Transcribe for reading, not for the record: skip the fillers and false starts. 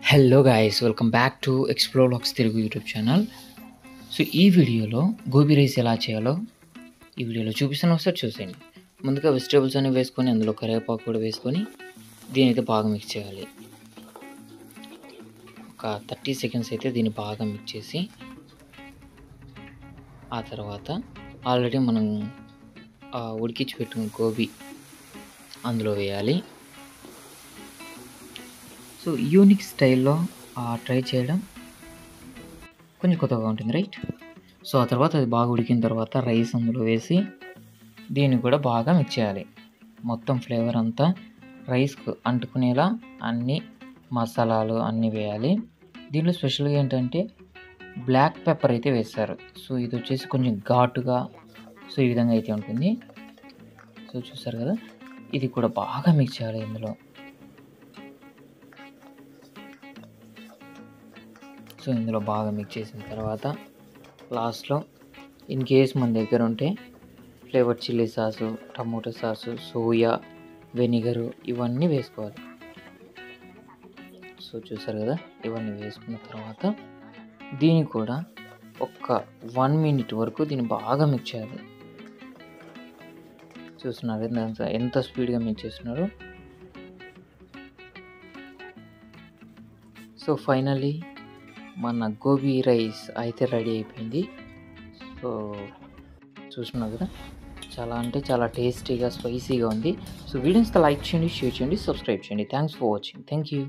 Hello guys, welcome back to explore lakhs Telugu YouTube channel. So ఈ వీడియోలో gobi rice ఎలా చేయాలో ఈ వీడియోలో చూపిస్తాను, ఒకసారి చూసేయండి. ముందుగా వెజిటేబుల్స్ అన్ని వేసుకొని అందులో కరివేపాకు కూడా వేసుకొని దీని అయితే బాగా మిక్స్ చేయాలి. ఒక 30 సెకండ్స్ అయితే దీన్ని బాగా మిక్స్ చేసి ఆ తర్వాత ఆల్రెడీ మనం ఉడికించి పెట్టుకున్న గోబీ అందులో వేయాలి. సో యూనిక్ స్టైల్లో ట్రై చేయడం కొంచెం కొత్తగా ఉంటుంది, రైట్? సో ఆ తర్వాత అది బాగా ఉడికిన తర్వాత రైస్ అందులో వేసి దీన్ని కూడా బాగా మిక్స్ చేయాలి. మొత్తం ఫ్లేవర్ అంతా రైస్కు అంటుకునేలా అన్ని మసాలాలు అన్నీ వేయాలి. దీంట్లో స్పెషల్గా ఏంటంటే బ్లాక్ పెప్పర్ అయితే వేస్తారు. సో ఇది వచ్చేసి కొంచెం ఘాటుగా సో ఈ విధంగా అయితే ఉంటుంది. సో చూస్తారు కదా, ఇది కూడా బాగా మిక్స్ చేయాలి ఇందులో. సో ఇందులో బాగా మిక్స్ చేసిన తర్వాత లాస్ట్లో ఇన్ కేస్ మన దగ్గర ఉంటే flavour chilli sauce, tomato sauce, soya, vinegar ఇవన్నీ వేసుకోవాలి. సో చూసారు కదా, ఇవన్నీ వేసుకున్న తర్వాత దీన్ని కూడా ఒక 1 మినిట్ వరకు దీన్ని బాగా మిక్స్ చేయాలి. చూస్తున్నారు ఎంత స్పీడ్గా మిక్స్ చేస్తున్నారు. సో ఫైనల్లీ మన గోబీ రైస్ అయితే రెడీ అయిపోయింది. సో చూస్తున్నారు కదా, చాలా అంటే చాలా టేస్టీగా స్పైసీగా ఉంది. సో వీడియోస్తో లైక్ చేయండి, షేర్ చేయండి, సబ్స్క్రైబ్ చేయండి. Thanks for watching. Thank you.